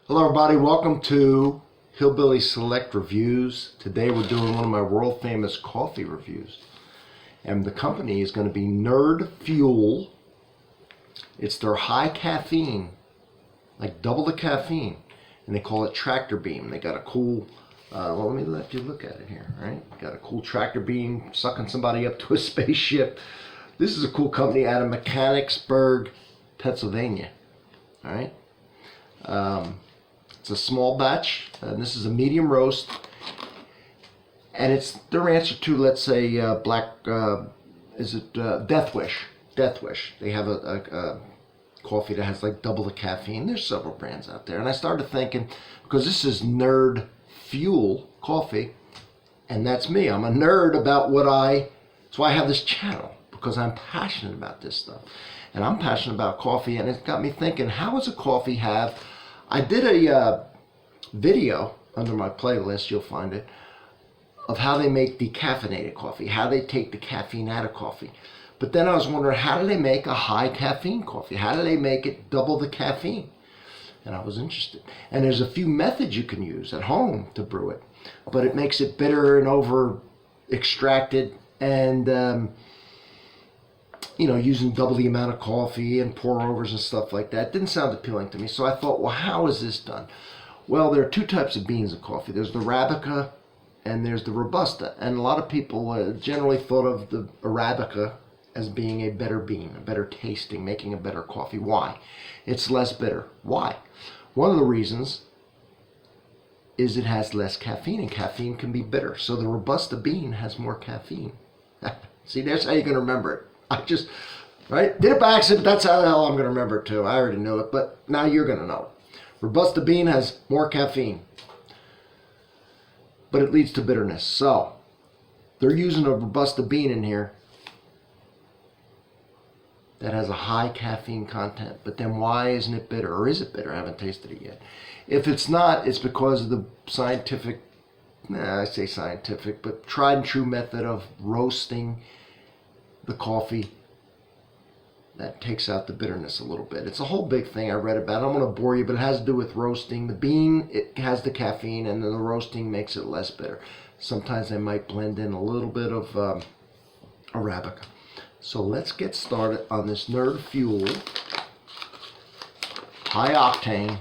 Hello everybody, welcome to Hillbilly Select Reviews. Today we're doing one of my world famous coffee reviews. And the company is going to be Nerdfuel. It's their high caffeine, like double the caffeine. And they call it tractor beam. They got a cool, let me let you look at it here, right? Got a cool tractor beam sucking somebody up to a spaceship. This is a cool company out of Mechanicsburg, Pennsylvania, all right? It's a small batch, and this is a medium roast, and it's their answer to, let's say, Death Wish. Death Wish. They have a coffee that has like double the caffeine. There's several brands out there, and I started thinking, because this is Nerd Fuel coffee, and that's me. I'm a nerd about that's why I have this channel, because I'm passionate about this stuff, and I'm passionate about coffee, and it got me thinking, how does a coffee have? I did a video under my playlist, you'll find it, of how they make decaffeinated coffee, how they take the caffeine out of coffee. But then I was wondering, how do they make a high caffeine coffee? How do they make it double the caffeine? And I was interested. And there's a few methods you can use at home to brew it, but it makes it bitter and over extracted, and using double the amount of coffee and pour overs and stuff like that didn't sound appealing to me. So I thought, well, how is this done? Well, there are two types of beans of coffee. There's the Arabica and there's the Robusta. And a lot of people generally thought of the Arabica as being a better bean, a better tasting, making a better coffee. Why? It's less bitter. Why? One of the reasons is it has less caffeine, and caffeine can be bitter. So the Robusta bean has more caffeine. See, that's how you're going to remember it. I just, did it by accident, but that's how the hell I'm going to remember it too. I already know it, but now you're going to know it. Robusta bean has more caffeine, but it leads to bitterness. So, they're using a Robusta bean in here that has a high caffeine content. But then why isn't it bitter? Or is it bitter? I haven't tasted it yet. If it's not, it's because of the scientific, I say scientific, but tried and true method of roasting the coffee that takes out the bitterness a little bit. It's a whole big thing I read about. I don't want to bore you, but it has to do with roasting. The bean, it has the caffeine, and then the roasting makes it less bitter. Sometimes they might blend in a little bit of Arabica. So let's get started on this Nerdfuel high octane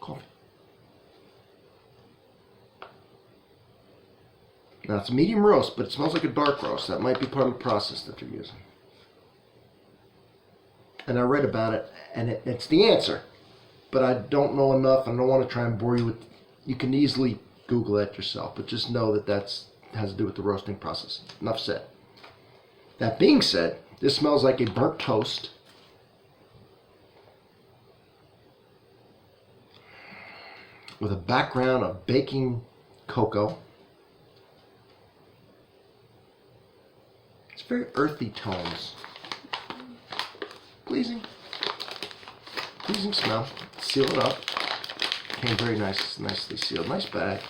coffee. Now it's a medium roast, but it smells like a dark roast. That might be part of the process that they're using. And I read about it, and it's the answer. But I don't know enough, and I don't want to try and bore you with. You can easily Google it yourself, but just know that has to do with the roasting process. Enough said. That being said, this smells like a burnt toast. With a background of baking cocoa. It's very earthy tones. Pleasing smell. Seal it up. Came very nice, nicely sealed. Nice bag.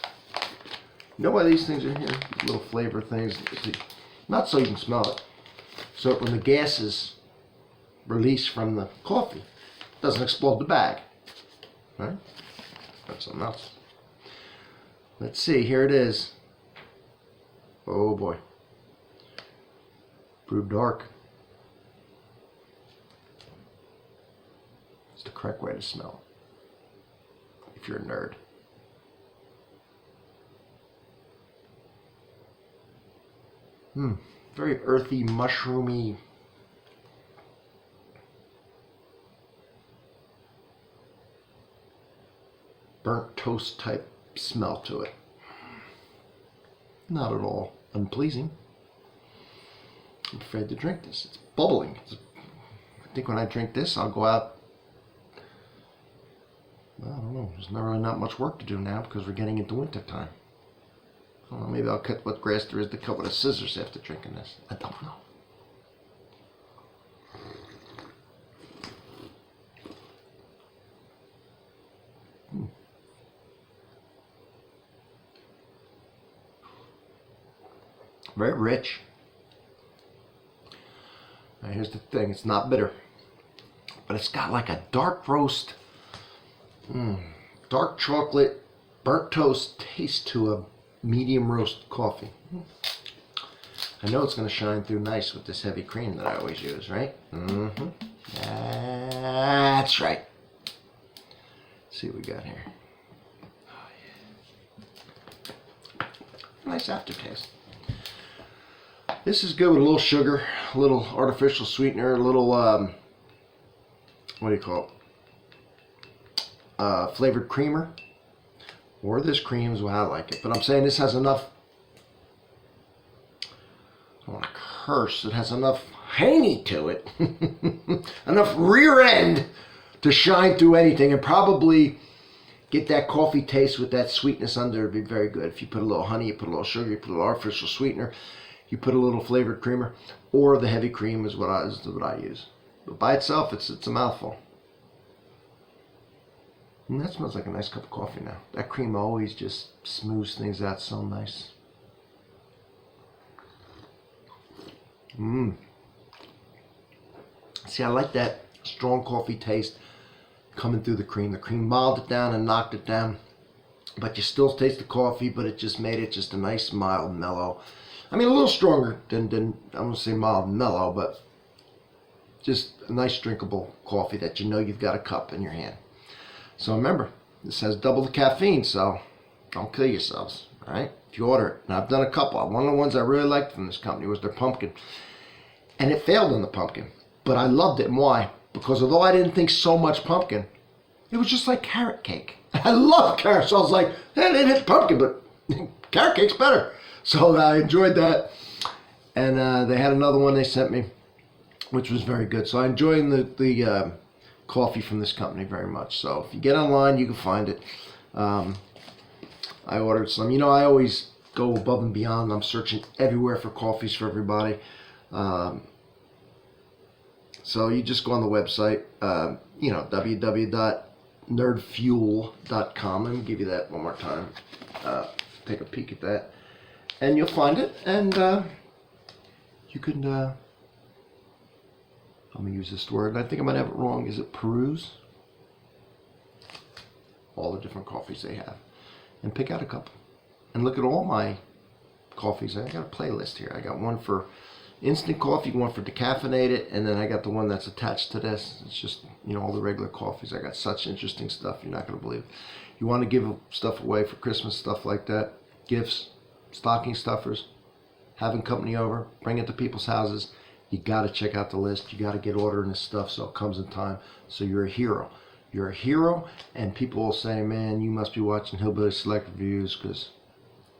You know why these things are here? These little flavor things. Not so you can smell it. So when the gas is released from the coffee, it doesn't explode the bag. Right? That's something else. Let's see. Here it is. Oh boy. Brewed dark. It's the correct way to smell it, if you're a nerd. Very earthy, mushroomy. Burnt toast type smell to it. Not at all unpleasing. I'm afraid to drink this. It's bubbling. I think when I drink this, I'll go out. Well, I don't know. There's really not much work to do now because we're getting into winter time. I don't know. Maybe I'll cut what grass there is to cut with a scissors after drinking this. I don't know. Very rich. Now here's the thing, it's not bitter, but it's got like a dark roast Dark chocolate, burnt toast taste to a medium roast coffee. I know it's going to shine through nice with this heavy cream that I always use, right? Mm-hmm. That's right. Let's see what we got here. Oh, yeah. Nice aftertaste. This is good with a little sugar, a little artificial sweetener, a little, what do you call it? Flavored creamer. Or this cream is what I like it. But I'm saying this has enough, I don't want to curse, it has enough hangy to it. Enough rear end to shine through anything and probably get that coffee taste with that sweetness under. It'd be very good. If you put a little honey, you put a little sugar, you put a little artificial sweetener, you put a little flavored creamer, or the heavy cream is what I use. But by itself, it's a mouthful. And that smells like a nice cup of coffee now. That cream always just smooths things out so nice. See, I like that strong coffee taste coming through the cream. The cream mild it down and knocked it down. But you still taste the coffee, but it just made it just a nice, mild, mellow. I mean, a little stronger than I won't say mild and mellow, but just a nice drinkable coffee that you know you've got a cup in your hand. So remember, this has double the caffeine, so don't kill yourselves, all right? If you order it. And I've done a couple. One of the ones I really liked from this company was their pumpkin. And it failed on the pumpkin. But I loved it. And why? Because although I didn't think so much pumpkin, it was just like carrot cake. I love carrots. So I was like, hey, they didn't hit pumpkin, but carrot cake's better. So I enjoyed that. And they had another one they sent me, which was very good. So I enjoyed the coffee from this company very much. So if you get online, you can find it. I ordered some. You know, I always go above and beyond. I'm searching everywhere for coffees for everybody. So you just go on the website, www.nerdfuel.com. Let me give you that one more time. Take a peek at that. And you'll find it. And you can, I'm going to use this word. I think I might have it wrong. Is it peruse? All the different coffees they have. And pick out a couple. And look at all my coffees. I got a playlist here. I got one for instant coffee, one for decaffeinated, and then I got the one that's attached to this. It's just, all the regular coffees. I got such interesting stuff, you're not going to believe it. You want to give stuff away for Christmas, stuff like that, gifts, stocking stuffers, having company over, bring it to people's houses. You got to check out the list. You got to get ordering this stuff so it comes in time. So you're a hero. You're a hero, and people will say, man, you must be watching Hillbilly Select Reviews because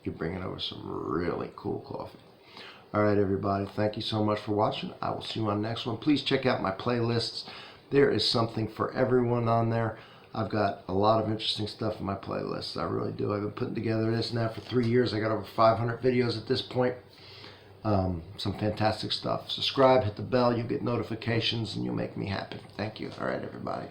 you're bringing over some really cool coffee. All right, everybody. Thank you so much for watching. I will see you on the next one. Please check out my playlists. There is something for everyone on there. I've got a lot of interesting stuff in my playlists. I really do. I've been putting together this now for 3 years. I got over 500 videos at this point. Some fantastic stuff. Subscribe, hit the bell. You'll get notifications, and you'll make me happy. Thank you. All right, everybody.